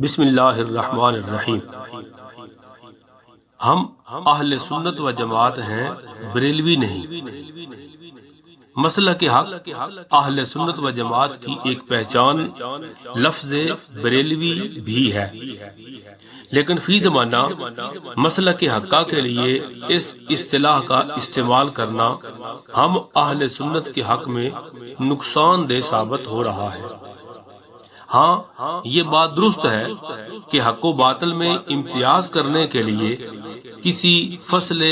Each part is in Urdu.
بسم اللہ الرحمن الرحیم۔ ہم اہل سنت و جماعت ہیں، بریلوی نہیں۔ مسلک حق اہل سنت و جماعت کی ایک پہچان لفظ بریلوی بھی ہے، لیکن فی زمانہ مسلک حقہ کے لیے اس اصطلاح کا استعمال کرنا ہم اہل سنت کے حق میں نقصان دہ ثابت ہو رہا ہے۔ ہاں، یہ بات درست ہے کہ حق و باطل میں امتیاز کرنے کے لیے کسی فصل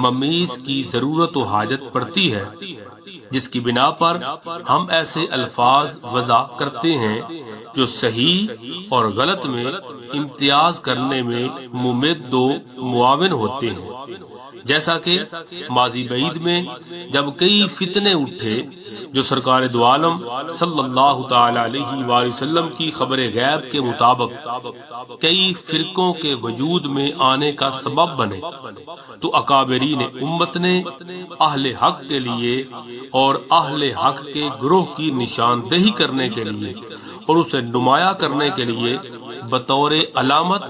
ممیز کی ضرورت و حاجت پڑتی ہے، جس کی بنا پر ہم ایسے الفاظ وضع کرتے ہیں جو صحیح اور غلط میں امتیاز کرنے میں ممد و معاون ہوتے ہیں۔ جیسا کہ ماضی بعید میں جب کئی فتنے اٹھے جو سرکار دو عالم صلی اللہ تعالی علیہ وآلہ وسلم کی خبر غیب کے مطابق کئی فرقوں کے وجود میں آنے کا سبب بنے، تو اکابرین امت نے اہل حق کے لیے اور اہل حق کے گروہ کی نشاندہی کرنے کے لیے اور اسے نمایاں کرنے کے لیے بطور علامت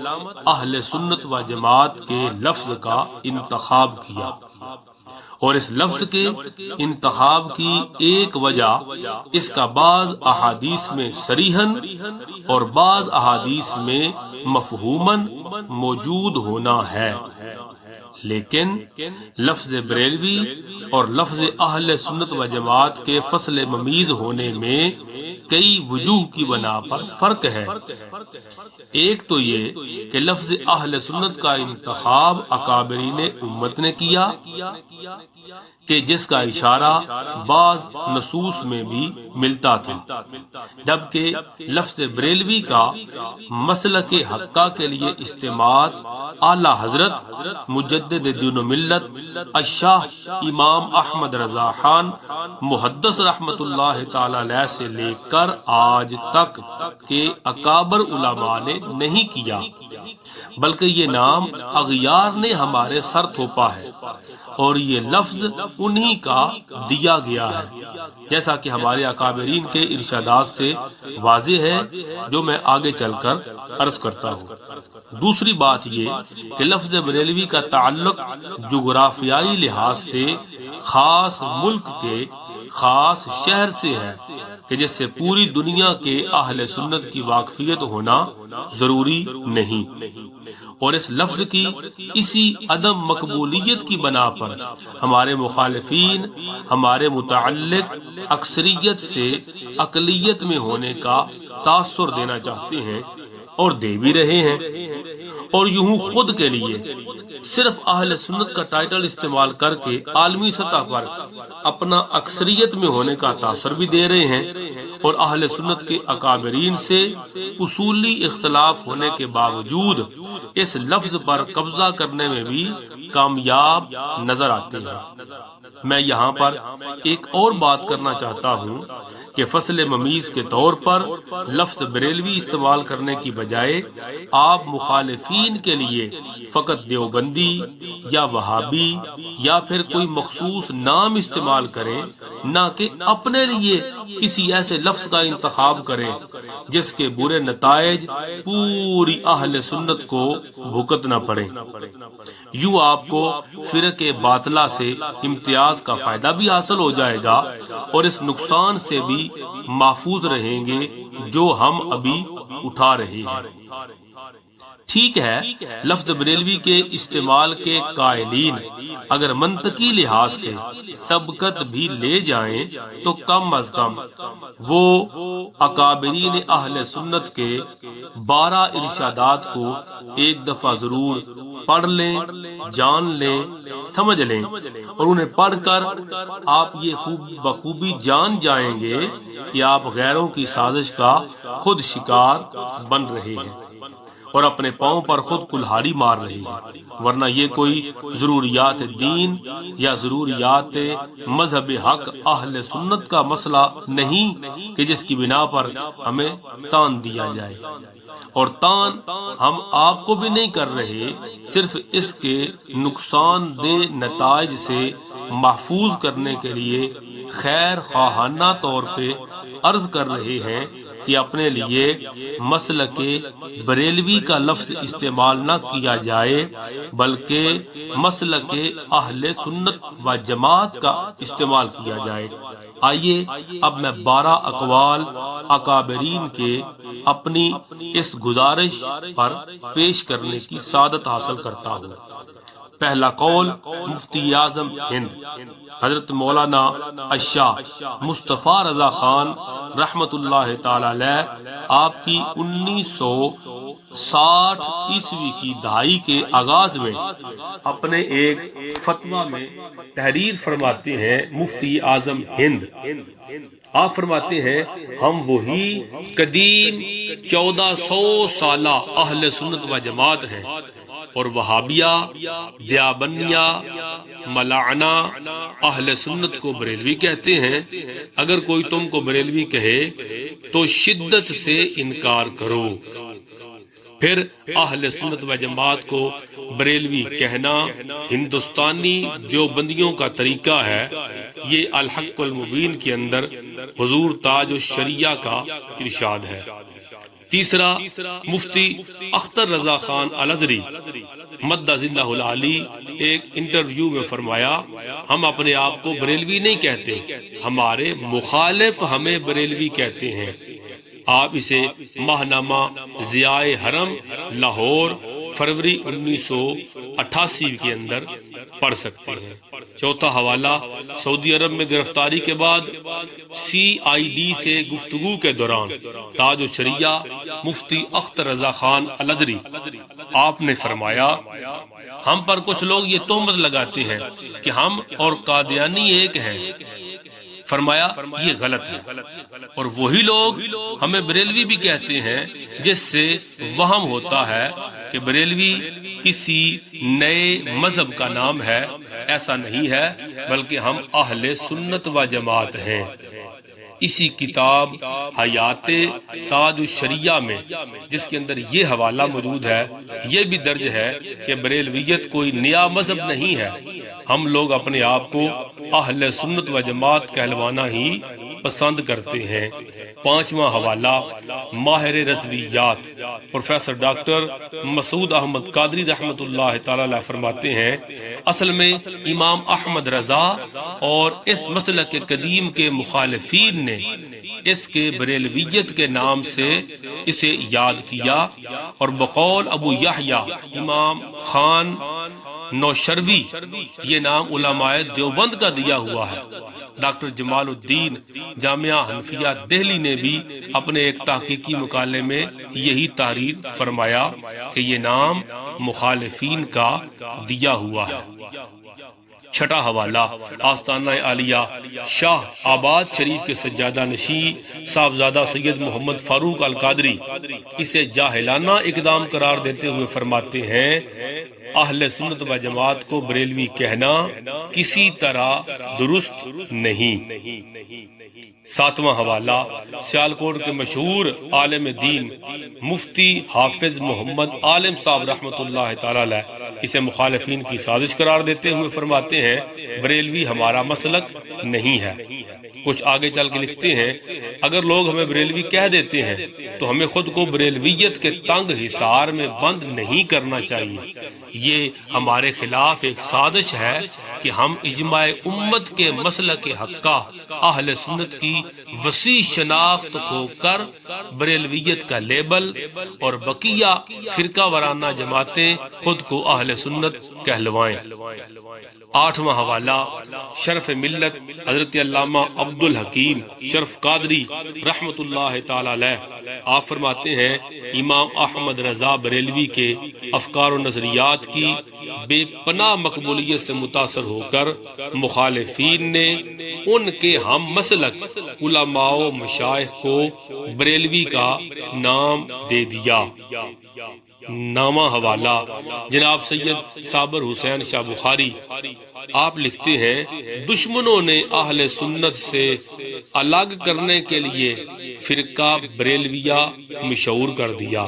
اہل سنت و جماعت کے لفظ کا انتخاب کیا، اور اس لفظ کے انتخاب کی ایک وجہ اس کا بعض احادیث میں صریحاً اور بعض احادیث میں مفہوماً موجود ہونا ہے۔ لیکن لفظ بریلوی اور لفظ اہل سنت و جماعت کے فصل ممیز ہونے میں کئی وجوہ کی بنا پر فرق ہے۔ ایک تو یہ کہ لفظ اہل سنت کا انتخاب اکابرین امت نے کیا، کہ جس کا اشارہ بعض نصوص میں بھی ملتا تھا، جبکہ لفظ بریلوی کا مسلک حقہ کے لیے استعمال اعلیٰ حضرت مجدد دین و ملت الشاہ امام احمد رضا خان محدث رحمت اللہ تعالی علیہ سے لے کر آج تک کے اکابر علماء نے نہیں کیا، بلکہ یہ نام اغیار نے ہمارے سر تھوپا ہے، اور یہ لفظ انہی کا دیا گیا ہے، جیسا کہ ہمارے اکابرین کے ارشادات سے واضح ہے، جو میں آگے چل کر عرض کرتا ہوں۔ دوسری بات یہ کہ لفظ بریلوی کا تعلق جغرافیائی لحاظ سے خاص ملک کے خاص شہر سے ہے، کہ جس سے پوری دنیا کے اہل سنت کی واقفیت ہونا ضروری نہیں، اور اس لفظ کی اسی عدم مقبولیت کی بنا پر ہمارے مخالفین ہمارے متعلق اکثریت سے اقلیت میں ہونے کا تاثر دینا چاہتے ہیں، اور دے بھی رہے ہیں، اور یوں خود کے لیے صرف اہل سنت کا ٹائٹل استعمال کر کے عالمی سطح پر اپنا اکثریت میں ہونے کا تاثر بھی دے رہے ہیں، اور اہل سنت کے اکابرین سے اصولی اختلاف ہونے کے باوجود اس لفظ پر قبضہ کرنے میں بھی کامیاب نظر آتے ہیں۔ میں یہاں پر ایک اور بات کرنا چاہتا ہوں کہ فصل ممیز کے طور پر لفظ بریلوی استعمال کرنے کی بجائے آپ مخالفین کے لیے فقط دیوبندی یا وہابی یا پھر کوئی مخصوص نام استعمال کریں، نہ کہ اپنے لیے کسی ایسے لفظ کا انتخاب کریں جس کے برے نتائج پوری اہل سنت کو بھگتنا پڑے۔ یوں آپ کو فرقہ باطلہ سے امتیاز کا فائدہ بھی حاصل ہو جائے گا، اور اس نقصان سے بھی محفوظ رہیں گے جو ہم ابھی اٹھا رہے ہیں۔ ٹھیک ہے، لفظ بریلوی کے استعمال کے قائلین اگر منطقی لحاظ سے سبقت بھی لے جائیں تو کم از کم وہ اکابرین اہل سنت کے 12 ارشادات کو ایک دفعہ ضرور پڑھ لیں، جان لیں، سمجھ لیں، اور انہیں پڑھ کر آپ یہ بخوبی جان جائیں گے کہ آپ غیروں کی سازش کا خود شکار بن رہے ہیں اور اپنے پاؤں پر خود کلہاڑی مار رہی ہے، ورنہ یہ کوئی ضروریات دین یا ضروریات مذہب حق اہل سنت کا مسئلہ نہیں کہ جس کی بنا پر ہمیں تان دیا جائے، اور تان ہم آپ کو بھی نہیں کر رہے، صرف اس کے نقصان دہ نتائج سے محفوظ کرنے کے لیے خیر خواہانہ طور پہ عرض کر رہے ہیں کہ اپنے لیے مسلک بریلوی کا لفظ استعمال نہ کیا جائے بلکہ مسلک اہل سنت و جماعت کا استعمال کیا جائے۔ آئیے اب میں 12 اقوال اکابرین کے اپنی اس گزارش پر پیش کرنے کی سعادت حاصل کرتا ہوں۔ پہلا قول مفتی اعظم ہند حضرت مولانا الشاہ مصطفیٰ رضا خان رحمت اللہ تعالی علیہ، آپ کی 1960 عیسوی کی دہائی کے آغاز میں اپنے ایک فتویٰ میں تحریر فرماتے ہیں۔ مفتی اعظم ہند آپ فرماتے ہیں، ہم وہی قدیم 1400 سالہ اہل سنت و جماعت ہیں، اور وہابیہ، دیابندیہ، ملاعنہ اہل سنت کو بریلوی کہتے ہیں۔ اگر کوئی تم کو بریلوی کہے تو شدت سے انکار کرو۔ پھر اہل سنت و جماعت کو بریلوی کہنا ہندوستانی دیوبندیوں کا طریقہ ہے۔ یہ الحق المبین کے اندر حضور تاج الشریعہ کا ارشاد ہے۔ تیسرا، مفتی اختر رضا خان الازہری مد ظلہ العالی ایک انٹرویو میں فرمایا، ہم اپنے آپ کو بریلوی نہیں کہتے، ہمارے مخالف ہمیں بریلوی کہتے ہیں۔ آپ اسے ماہنامہ ضیاء حرم لاہور فروری 1988 کے اندر پڑھ سکتے ہیں۔ چوتھا حوالہ، سعودی عرب میں گرفتاری کے بعد CID سے گفتگو کے دوران تاج الشریعہ مفتی اختر رضا خان الازہری آپ نے فرمایا، ہم پر کچھ لوگ یہ تہمت لگاتے ہیں کہ ہم اور قادیانی ایک ہیں۔ فرمایا یہ غلط ہے، اور وہی لوگ ہمیں بریلوی بھی کہتے ہیں، جس سے وہم ہوتا ہے کہ بریلوی کسی نئے مذہب کا نام ہے۔ ایسا نہیں ہے، بلکہ ہم اہل سنت و جماعت ہیں۔ اسی کتاب حیات تاج الشریعہ میں، جس کے اندر یہ حوالہ موجود ہے، یہ بھی درج ہے کہ بریلویت کوئی نیا مذہب نہیں ہے۔ ہم لوگ اپنے آپ کو اہل سنت و جماعت کہلوانا ہی پسند کرتے ہیں۔ پانچواں حوالہ، ماہر رضویات پروفیسر ڈاکٹر مسعود احمد قادری رحمت اللہ تعالی علیہ فرماتے ہیں، اصل میں امام احمد رضا اور اس مسلک کے قدیم کے مخالفین نے اس کے بریلویت کے نام سے اسے یاد کیا، اور بقول ابو یحییٰ امام خان نوشروی یہ نام علماء دیوبند کا دیا ہوا ہے۔ ڈاکٹر جمال الدین جامعہ حنفیہ دہلی نے بھی اپنے ایک تحقیقی مقالے میں یہی تحریر فرمایا کہ یہ نام مخالفین کا دیا ہوا ہے۔ چھٹا حوالہ، آستانہ عالیہ شاہ آباد شریف کے سجادہ نشین صاحبزادہ سید محمد فاروق القادری اسے جاہلانہ اقدام قرار دیتے ہوئے فرماتے ہیں، اہل سنت و جماعت کو بریلوی کہنا کسی طرح درست نہیں۔ ساتواں حوالہ، سیالکوٹ کے مشہور عالم دین مفتی حافظ محمد عالم صاحب رحمت اللہ تعالی علیہ اسے مخالفین کی سازش قرار دیتے ہوئے فرماتے ہیں، بریلوی ہمارا مسلک نہیں ہے۔ کچھ آگے چل کے لکھتے ہیں، اگر لوگ ہمیں بریلوی کہہ دیتے ہیں تو ہمیں خود کو بریلویت کے تنگ حصار میں بند نہیں کرنا چاہیے۔ یہ ہمارے خلاف ایک سازش ہے کہ ہم اجماع امت کے مسلک حقہ اہل سنت کی وسیع شناخت کھو کر بریلویت کا لیبل اور بقیہ فرقہ وارانہ جماعتیں خود کو اہل سنت کہلوائیں۔ آٹھواں حوالہ، شرف ملت حضرت علامہ عبد الحکیم شرف قادری رحمت اللہ تعالی علیہ آپ فرماتے ہیں، امام احمد رضا بریلوی کے افکار و نظریات کی بے پناہ مقبولیت سے متاثر ہو کر مخالفین نے ان کے ہم مسلک علماء و مشائخ کو بریلوی کا نام دے دیا۔ نامہ حوالہ، جناب سید صابر حسین شاہ بخاری آپ لکھتے ہیں، دشمنوں نے اہل سنت سے الگ کرنے کے لیے فرقہ بریلویہ مشہور کر دیا۔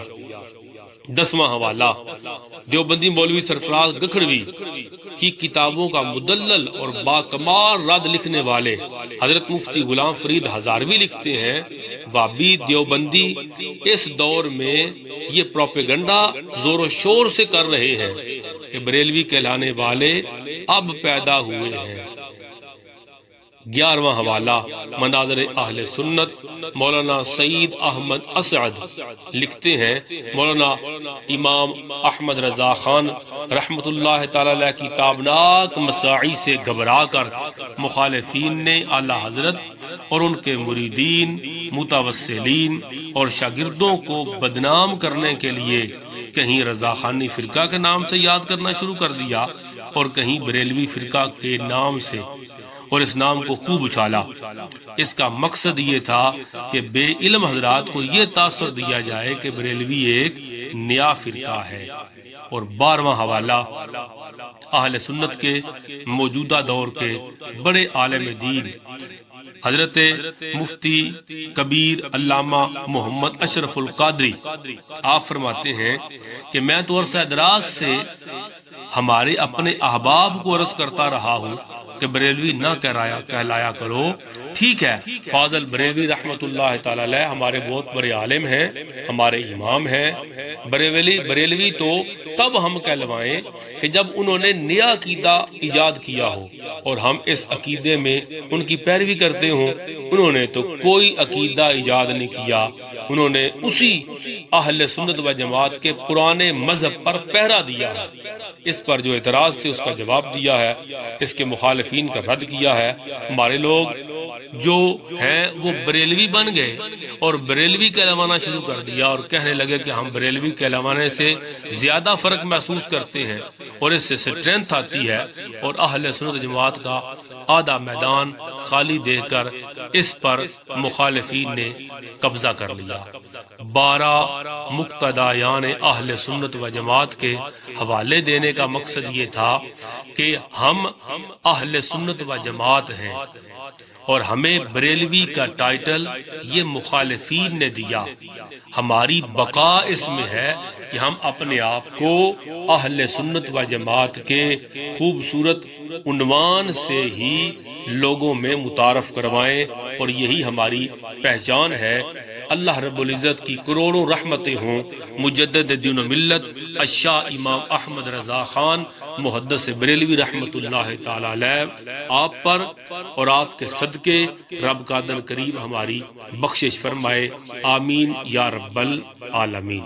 10واں حوالہ، دیوبندی مولوی سرفراز گکھڑوی کی کتابوں کا مدلل اور باکمال رد لکھنے والے حضرت مفتی غلام فرید ہزاروی لکھتے ہیں، وابی دیوبندی اس دور میں یہ پروپیگنڈا زور و شور سے کر رہے ہیں کہ بریلوی کہلانے والے اب پیدا ہوئے ہیں۔ 11واں حوالہ مناظر اہل سنت، مولانا سعید احمد اسعد لکھتے ہیں، مولانا امام احمد رضا خان رحمت اللہ تعالی علیہ کی تابناک مساعی سے گھبرا کر مخالفین نے اعلیٰ حضرت اور ان کے مریدین، متوسلین اور شاگردوں کو بدنام کرنے کے لیے کہیں رضا خانی فرقہ کے نام سے یاد کرنا شروع کر دیا اور کہیں بریلوی فرقہ کے نام سے، اور اس نام کو خوب اچھالا۔ اس کا مقصد یہ تھا کہ بے علم حضرات کو یہ تاثر دیا جائے کہ بریلوی ایک نیا فرقہ ہے۔ اور 12واں حوالہ اہل سنت کے موجودہ دور کے بڑے عالم دین حضرت مفتی کبیر علامہ محمد اشرف القادری، آپ فرماتے ہیں کہ میں تو عرصہ دراز سے ہمارے اپنے احباب کو عرض کرتا رہا ہوں کہ بریلوی نہ کہلایا کرو۔ ٹھیک ہے، فاضل بریلوی رحمت اللہ تعالی علیہ ہمارے بہت بڑے عالم ہیں، ہمارے امام ہیں، بریلوی تو تب ہم کہلوائیں کہ جب انہوں نے نیا عقیدہ ایجاد کیا ہو اور ہم اس عقیدے میں ان کی پیروی کرتے ہوں۔ انہوں نے تو کوئی عقیدہ ایجاد نہیں کیا، انہوں نے اسی اہل سنت و جماعت کے پرانے مذہب پر پہرا دیا ہے۔ اس پر جو اعتراض تھے اس کا جواب دیا ہے، اس کے مخالفین کا رد کیا ہے۔ ہمارے لوگ جو ہیں وہ بریلوی بن گئے اور بریلوی کہلوانا شروع کر دیا اور کہنے لگے کہ ہم بریلوی کہلوانے سے زیادہ فرق محسوس کرتے ہیں اور اس سے اسٹرینتھ آتی ہے، اور اہل سنت جماعت کا آدھا میدان خالی دیکھ کر اس پر مخالفین نے قبضہ کر لیا۔ 12 مقتدیان اہل سنت و جماعت کے حوالے دینے کا مقصد یہ تھا کہ ہم اہل سنت و جماعت ہیں اور ہمیں بریلوی کا ٹائٹل یہ مخالفین نے دیا۔ ہماری بقا اس میں ہے کہ ہم اپنے آپ کو اہل سنت و جماعت کے خوبصورت عنوان سے ہی لوگوں میں متعارف کروائیں، اور یہی ہماری پہچان ہے۔ اللہ رب العزت کی کروڑوں رحمتیں ہوں مجدد دین و ملت الشاہ امام احمد رضا خان محدث بریلوی رحمت اللہ تعالی علیہ، آپ پر اور آپ کے صدقے رب قادر کریم ہماری بخشش فرمائے، آمین یا رب العالمین۔